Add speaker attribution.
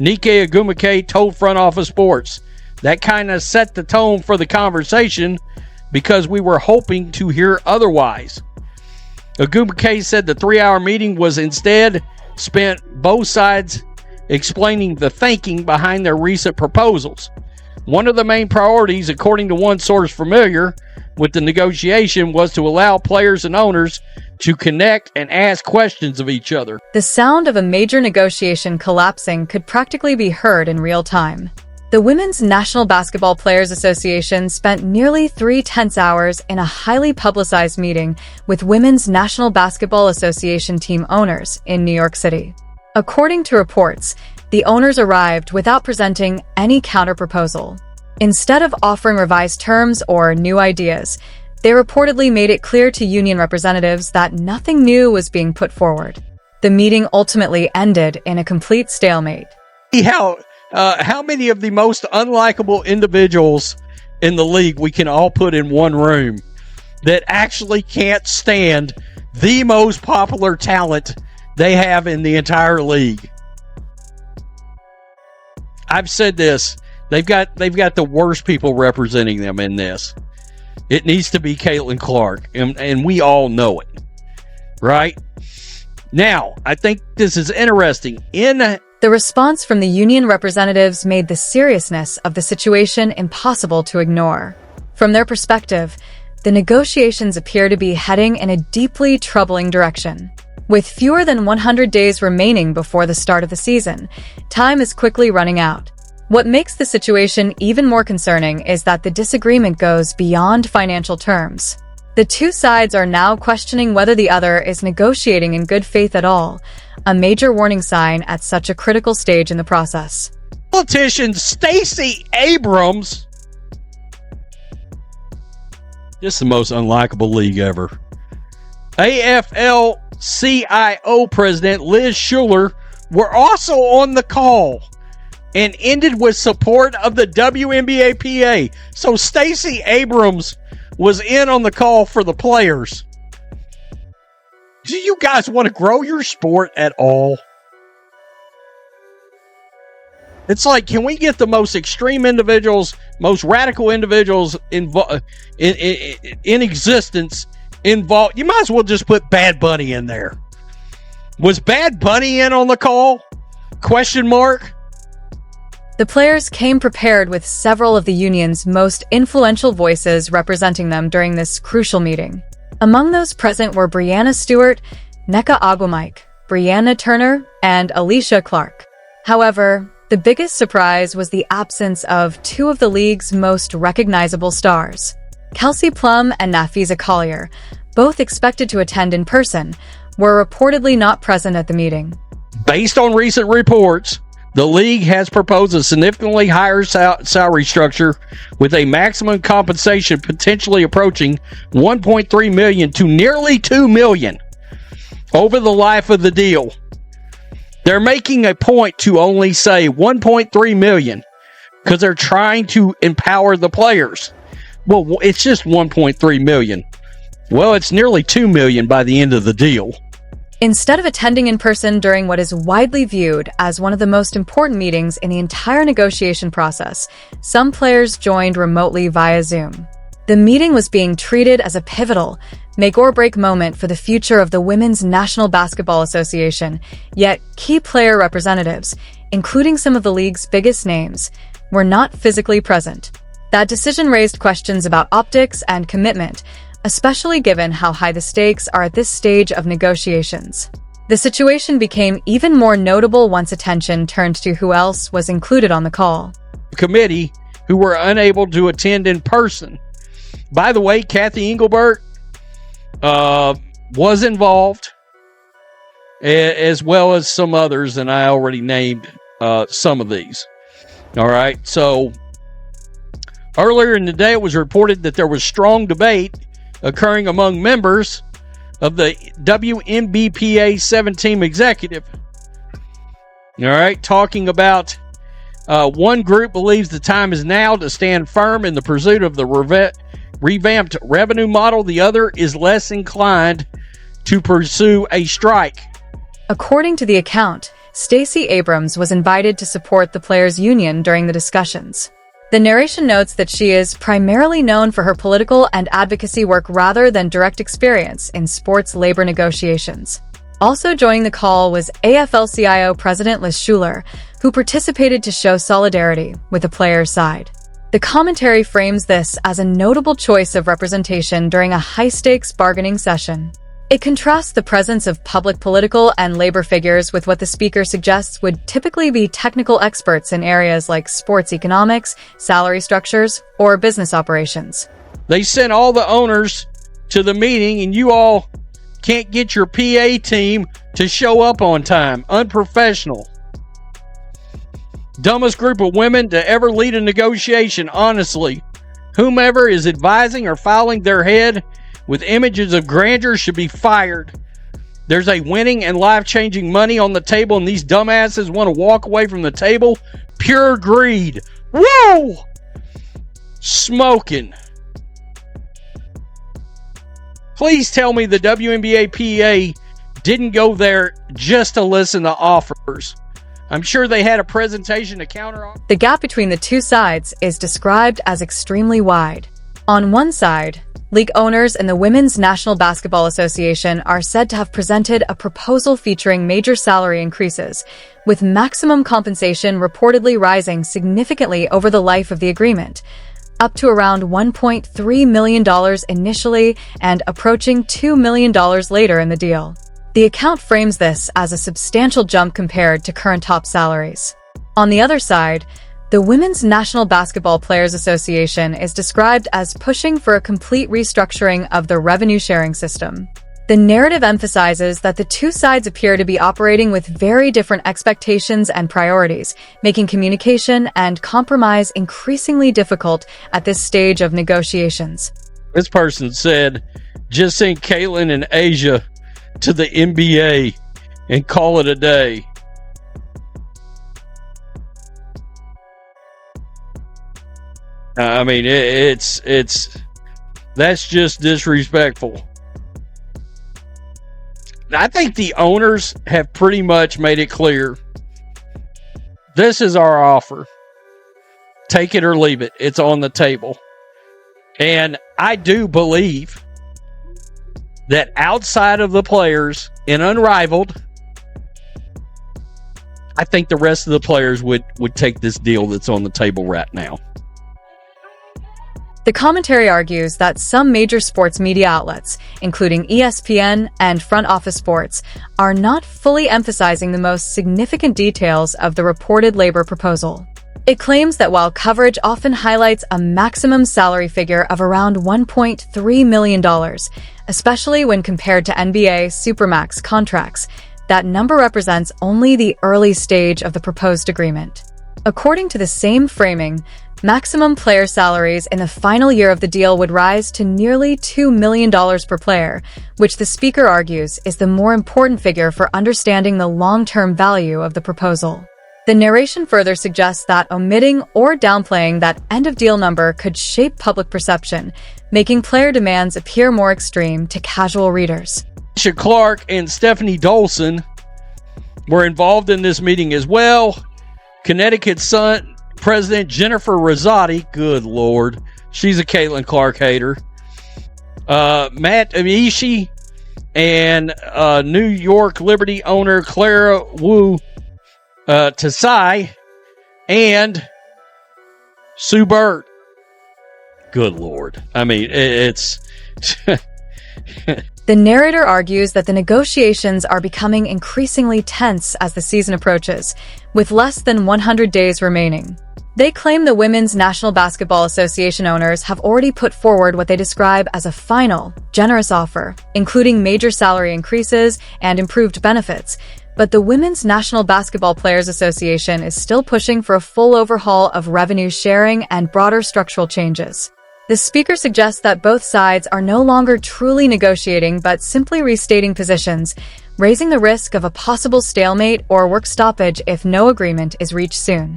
Speaker 1: Nike Agumake told Front Office Sports. That kind of set the tone for the conversation because we were hoping to hear otherwise. Agumake said the 3-hour meeting was instead spent both sides explaining the thinking behind their recent proposals. One of the main priorities, according to one source familiar with the negotiation, was to allow players and owners to connect and ask questions of each other.
Speaker 2: The sound of a major negotiation collapsing could practically be heard in real time. The Women's National Basketball Players Association spent nearly 3 tense hours in a highly publicized meeting with Women's National Basketball Association team owners in New York City. According to reports, the owners arrived without presenting any counterproposal. Instead of offering revised terms or new ideas, they reportedly made it clear to union representatives that nothing new was being put forward. The meeting ultimately ended in a complete stalemate.
Speaker 1: How many of the most unlikable individuals in the league we can all put in one room that actually can't stand the most popular talent they have in the entire league? I've said this. They've got the worst people representing them in this. It needs to be Caitlin Clark, and we all know it, right? Now, I think this is interesting.
Speaker 2: The response from the union representatives made the seriousness of the situation impossible to ignore. From their perspective, the negotiations appear to be heading in a deeply troubling direction. With fewer than 100 days remaining before the start of the season, time is quickly running out. What makes the situation even more concerning is that the disagreement goes beyond financial terms. The two sides are now questioning whether the other is negotiating in good faith at all, a major warning sign at such a critical stage in the process.
Speaker 1: Politician Stacey Abrams. This is the most unlikable league ever. AFL-CIO President Liz Schuler were also on the call and ended with support of the WNBA PA. So Stacey Abrams was in on the call for the players. Do you guys want to grow your sport at all? It's like, can we get the most extreme individuals, most radical individuals in existence involved? You might as well just put Bad Bunny in there. Was Bad Bunny in on the call? Question mark.
Speaker 2: The players came prepared with several of the union's most influential voices representing them during this crucial meeting. Among those present were Brianna Stewart, Nneka Ogwumike, Brianna Turner, and Alicia Clark. However, the biggest surprise was the absence of two of the league's most recognizable stars. Kelsey Plum and Nafisa Collier, both expected to attend in person, were reportedly not present at the meeting.
Speaker 1: Based on recent reports, the league has proposed a significantly higher salary structure with a maximum compensation potentially approaching $1.3 million to nearly $2 million over the life of the deal. They're making a point to only say $1.3 million because they're trying to empower the players. Well, it's just $1.3 million. Well, it's nearly $2 million by the end of the deal.
Speaker 2: Instead of attending in person during what is widely viewed as one of the most important meetings in the entire negotiation process, some players joined remotely via Zoom. The meeting was being treated as a pivotal, make-or-break moment for the future of the Women's National Basketball Association, yet key player representatives, including some of the league's biggest names, were not physically present. That decision raised questions about optics and commitment, especially given how high the stakes are at this stage of negotiations. The situation became even more notable once attention turned to who else was included on the call.
Speaker 1: The committee, who were unable to attend in person. By the way, Kathy Engelbert was involved, as well as some others, and I already named some of these. All right, so earlier in the day, it was reported that there was strong debate occurring among members of the WNBPA 7-team executive. All right, talking about one group believes the time is now to stand firm in the pursuit of the revamped revenue model. The other is less inclined to pursue a strike.
Speaker 2: According to the account, Stacey Abrams was invited to support the players' union during the discussions. The narration notes that she is primarily known for her political and advocacy work rather than direct experience in sports labor negotiations. Also joining the call was AFL-CIO President Liz Schuler, who participated to show solidarity with the players' side. The commentary frames this as a notable choice of representation during a high-stakes bargaining session. It contrasts the presence of public political and labor figures with what the speaker suggests would typically be technical experts in areas like sports economics, salary structures, or business operations.
Speaker 1: They sent all the owners to the meeting, and you all can't get your PA team to show up on time. Unprofessional. Dumbest group of women to ever lead a negotiation, honestly. Whomever is advising or filing their head with images of grandeur should be fired. There's a winning and life-changing money on the table, and these dumbasses want to walk away from the table. Pure greed. Whoa! Smoking. Please tell me the WNBA PA didn't go there just to listen to offers. I'm sure they had a presentation to counter.
Speaker 2: The gap between the two sides is described as extremely wide. On one side, league owners and the Women's National Basketball Association are said to have presented a proposal featuring major salary increases, with maximum compensation reportedly rising significantly over the life of the agreement, up to around $1.3 million initially and approaching $2 million later in the deal. The account frames this as a substantial jump compared to current top salaries. On the other side, the Women's National Basketball Players Association is described as pushing for a complete restructuring of the revenue-sharing system. The narrative emphasizes that the two sides appear to be operating with very different expectations and priorities, making communication and compromise increasingly difficult at this stage of negotiations.
Speaker 1: This person said, just send Caitlin and Asia to the NBA and call it a day. I mean, it's that's just disrespectful. I think the owners have pretty much made it clear. This is our offer. Take it or leave it. It's on the table. And I do believe that outside of the players in Unrivaled, I think the rest of the players would take this deal that's on the table right now.
Speaker 2: The commentary argues that some major sports media outlets, including ESPN and Front Office Sports, are not fully emphasizing the most significant details of the reported labor proposal. It claims that while coverage often highlights a maximum salary figure of around $1.3 million, especially when compared to NBA Supermax contracts, that number represents only the early stage of the proposed agreement. According to the same framing, maximum player salaries in the final year of the deal would rise to nearly $2 million per player, which the speaker argues is the more important figure for understanding the long-term value of the proposal. The narration further suggests that omitting or downplaying that end-of-deal number could shape public perception, making player demands appear more extreme to casual readers.
Speaker 1: Tisha Clark and Stephanie Dolson were involved in this meeting as well. Connecticut's President Jennifer Rosati, good Lord, she's a Caitlin Clark hater. Matt Amishi and New York Liberty owner Clara Wu Tasai and Sue Bird. Good Lord. I mean, it's...
Speaker 2: The narrator argues that the negotiations are becoming increasingly tense as the season approaches, with less than 100 days remaining. They claim the Women's National Basketball Association owners have already put forward what they describe as a final, generous offer, including major salary increases and improved benefits, but the Women's National Basketball Players Association is still pushing for a full overhaul of revenue sharing and broader structural changes. The speaker suggests that both sides are no longer truly negotiating but simply restating positions, raising the risk of a possible stalemate or work stoppage if no agreement is reached soon.